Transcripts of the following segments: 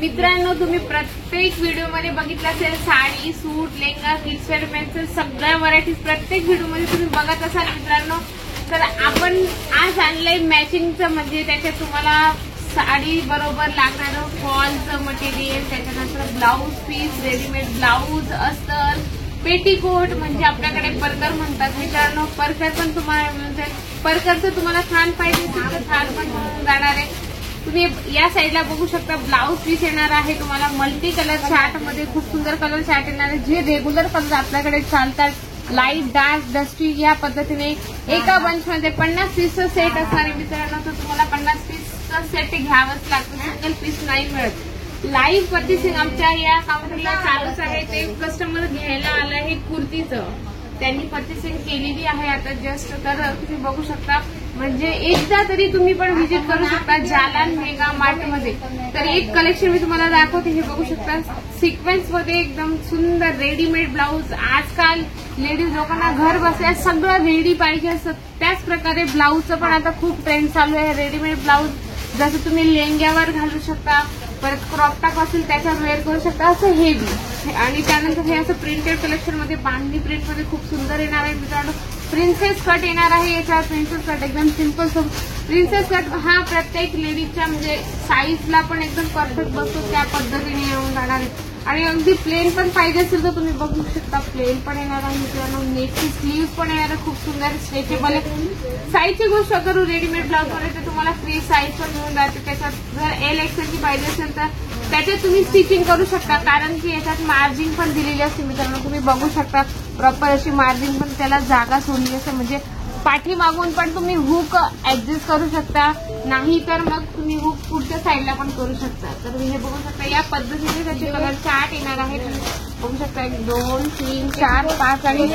मित्रांनो, तुम्ही प्रत्येक व्हिडिओ मध्ये बघितलं असेल साडी, सूट, लेहंगा, किड्स वेअर, मेन्स सगळ्या व्हरायटीज प्रत्येक व्हिडिओ मध्ये तुम्ही बघत असाल मित्रांनो. तर आपण आज आणलंय मॅचिंगचं, म्हणजे त्याच्यात तुम्हाला साडी बरोबर लागणारं फॉलचं मटेरियल, त्याच्यानंतर ब्लाऊज पीस, रेडीमेड ब्लाऊज, अस्तर, पेटीकोट, म्हणजे आपल्याकडे परकर म्हणतात मित्रांनो. परकर पण तुम्हाला मिळून जाईल. परकरचं तुम्हाला थान पाहिजे तर थान पण मिळून जाणार आहे. तुम्ही या साईडला बघू शकता ब्लाऊज पीस येणार आहे तुम्हाला मल्टी कलर चार्ट मध्ये. खूप सुंदर कलर चार्ट येणार आहे, जे रेग्युलर कलर आपल्याकडे चालतात, लाईट, डार्क, डस्टी, या पद्धतीने एका बंच मध्ये 50 पीसचा सेट असणार आहे मित्रांनो. तर तुम्हाला 50 पीसचा सेट घ्यावंच लागतं, सिंगल पीस नाही मिळत. लाईव्ह पर्चेसिंग आमच्या या काउंटरला चालूच आहे. ते कस्टमर घ्यायला आलं आहे कुर्तीचं, त्यांनी पर्चेसिंग केलेली आहे आता जस्ट. तर तुम्ही बघू शकता, म्हणजे एकदा तरी तुम्ही पण व्हिजिट करू शकता जालान मेगा मार्ट मध्ये. तर एक कलेक्शन मी तुम्हाला दाखवते, हे बघू शकता सिक्वेन्स मध्ये एकदम सुंदर रेडीमेड ब्लाऊज. आजकाल लेडीज लोकांना घर बसल्या सगळं रेडी पाहिजे असतं, त्याच प्रकारे ब्लाऊजचं पण आता खूप ट्रेंड चालू आहे. रेडीमेड ब्लाऊज जसं तुम्ही लेहंग्यावर घालू शकता, परत क्रॉप टॉप असेल त्याच्यावर वेअर करू शकता, असं हेवी. आणि त्यानंतर हे असं प्रिंटेड कलेक्शन मध्ये बांधणी प्रिंट मध्ये खूप सुंदर येणार आहे मित्रांनो. प्रिन्सेस कट येणार आहे याच्यावर. प्रिन्सेस कट एकदम सिंपल. प्रिन्सेस कट हा प्रत्येक लेडीजच्या म्हणजे साईजला पण एकदम परफेक्ट बसतो, त्या पद्धतीने येऊन जाणार आहे. आणि अगदी प्लेन पण पाहिजे असेल तर तुम्ही बघू शकता, प्लेन पण येणार आहे मित्रांनो. नेकची स्लीव्ह पण येणार आहे, खूप सुंदर स्ट्रेचेबल आहे. साईजची गोष्ट करू रेडीमेड ब्लाऊज मध्ये तर तुम्हाला फ्री साईज पण मिळून जाते. त्याच्यात जर एल एक्सेल ची पाहिजे असेल तर त्याच्यात तुम्ही स्टिचिंग करू शकता, कारण की याच्यात मार्जिन पण दिलेली असते मित्रांनो. तुम्ही बघू शकता प्रॉपर अशी मार्जिन पण त्याला जागा सोडली असते, म्हणजे पाठीमागून पण तुम्ही हुक ऍडजस्ट करू शकता, नाही तर मग तुम्ही हुक पुढच्या साईडला पण करू शकता. तर हे बघू शकता या पद्धतीने त्याचे कलर चार्ट येणार आहे. तुम्ही बघू शकता 1 2 3 4 5 आणि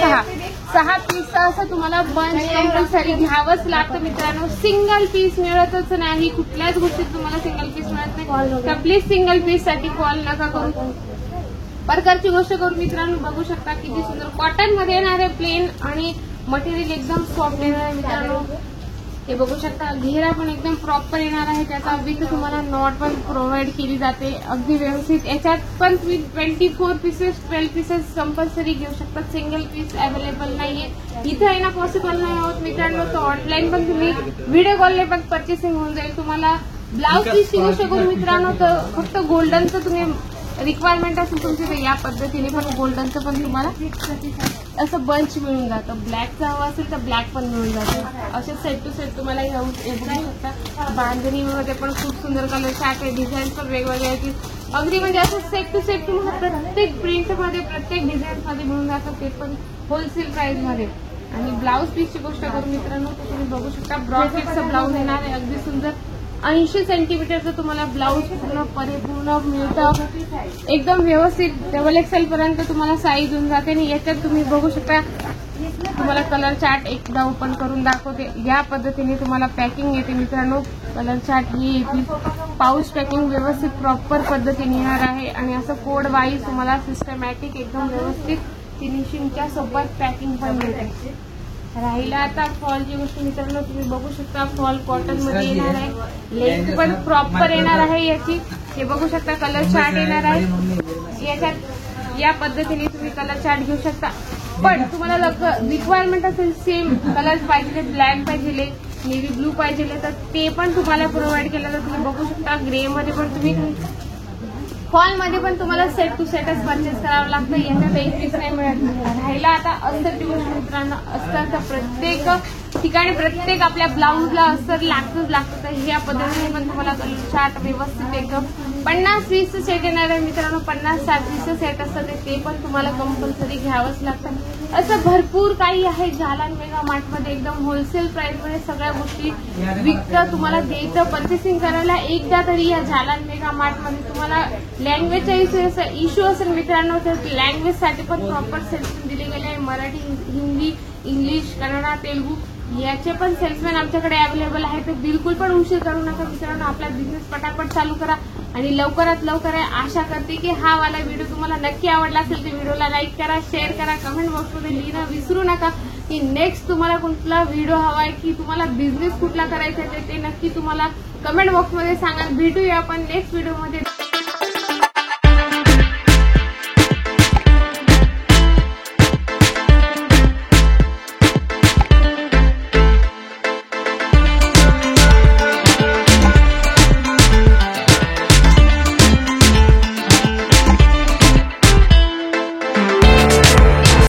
6 पीसचा असं तुम्हाला बंच कंपल्सरी घ्यावंच लागतं मित्रांनो. सिंगल पीस मिळतच नाही, कुठल्याच गोष्टीत तुम्हाला सिंगल पीस मिळत नाही. तर प्लीज सिंगल पीस साठी कॉल नका करू. परकरची गोष्ट करू मित्रांनो, बघू शकता किती सुंदर कॉटन मध्ये येणार आहे, प्लेन आणि मटेरियल एकदम सॉफ्ट येणार आहे मित्रांनो. हे बघू शकता घेरा पण एकदम प्रॉपर येणार आहे, त्याचा विथ तुम्हाला नॉट पण प्रोव्हाइड केली जाते अगदी व्यवस्थित. याच्यात पण तुम्ही 24 पीसेस 12 पीसेस कंपल्सरी घेऊ शकता. सिंगल पीस अवेलेबल नाहीये इथं, आहे ना पॉसिबल नाही होत मित्रांनो. तर ऑनलाईन पण तुम्ही व्हिडिओ कॉलने पण परचेसिंग होऊन जाईल तुम्हाला. ब्लाऊज पीसची गोष्ट करू मित्रांनो, तर फक्त गोल्डनचं तुम्ही रिक्वायरमेंट असेल तुमची तर या पद्धतीने पण गोल्डनचं पण तुम्हाला असं बंच मिळून जातं. ब्लॅकचं हवं असेल तर ब्लॅक पण मिळून जातं. असे सेट टू सेट तुम्हाला हे बघू शकता. बांधणीमध्ये पण खूप सुंदर कलर चार्ट आहे, डिझाईन पण वेगवेगळे आहेत. अगदी म्हणजे असं सेट टू सेट तुम्हाला प्रत्येक प्रिंटमध्ये प्रत्येक डिझाईन मध्ये मिळून जातं, ते पण होलसेल प्राइस मध्ये. आणि ब्लाऊज पीसची गोष्ट करू मित्रांनो, तर तुम्ही बघू शकता ब्रॉड पीसचं ब्लाऊज येणार आहे अगदी सुंदर. 80 सेंटीमीटरचं तुम्हाला ब्लाऊज पूर्ण मिळतं, एकदम व्यवस्थित. डबल एक्सेल पर्यंत तुम्हाला साईज होऊन जाते. आणि याच्यात तुम्ही बघू शकता तुम्हाला कलर चार्ट एकदा ओपन करून दाखवते. या पद्धतीने तुम्हाला पॅकिंग येते मित्रांनो. कलर चार्ट ही येतील, पाऊच पॅकिंग व्यवस्थित प्रॉपर पद्धतीने येणार आहे. आणि असं कोड वाईज तुम्हाला सिस्टमॅटिक एकदम व्यवस्थित फिनिशिंगच्या सोबत पॅकिंग पण मिळते. राहिला आता फॉलची गोष्ट मित्रांनो, तुम्ही बघू शकता फॉल कॉटन मध्ये येणार आहे, लेंथ पण प्रॉपर येणार आहे याची. हे बघू शकता कलर चार्ट येणार आहे याच्यात. या पद्धतीने तुम्ही कलर चार्ट घेऊ शकता. पण तुम्हाला रिक्वायरमेंट असेल सेम कलर पाहिजे, ब्लॅक पाहिजे, नेव्ही ब्लू पाहिजे, तर ते पण तुम्हाला प्रोव्हाइड केलं तर तुम्ही बघू शकता. ग्रे मध्ये पण तुम्ही, फॉल मध्ये पण तुम्हाला सेट टू सेटच परचेस करावं लागतं, याच्यात एक पीस नाही मिळत. राहिला आता अस्तरची गोष्ट मित्रांनो, अस्तर तर प्रत्येक ठिकाणी प्रत्येक आपल्या ब्लाऊजला अस्तर लागतच लागतं. तर या पद्धतीने पण तुम्हाला कलर चार्ट व्यवस्थित एकदम 50 पीसचं सेट येणार आहे मित्रांनो. 50-60 पीसचं सेट असतं ते पण तुम्हाला कंपल्सरी घ्यावंच लागतं. असं भरपूर काही आहे जालान मेगा मार्ट मध्ये, एकदम होलसेल प्राइस मध्ये सगळ्या गोष्टी विकतं तुम्हाला द्यायचं. परचेसिंग करायला एकदा तरी या जालान मेगा मार्ट मध्ये. तुम्हाला लँग्वेजचा इश्यू असेल मित्रांनो, तर लँग्वेज साठी पण प्रॉपर सेल्समॅन दिले गेले आहे. मराठी, हिंदी, इंग्लिश, कन्नडा, तेलुगू याचे पण सेल्समॅन आमच्याकडे अवेलेबल आहे. तर बिलकुल पण उशीर करू नका मित्रांनो, आपला बिझनेस पटापट चालू करा. आणि लवकरात लवकर आशा करते की हा वाला व्हिडिओ तुम्हाला नक्की आवडला असेल तर व्हिडिओला लाईक करा, शेअर करा, कमेंट बॉक्समध्ये लिहिणं विसरू नका की नेक्स्ट तुम्हाला कुठला व्हिडिओ हवाय, की तुम्हाला बिझनेस कुठला करायचा आहे ते नक्की तुम्हाला कमेंट बॉक्समध्ये सांगा. भेटूया आपण नेक्स्ट व्हिडिओमध्ये.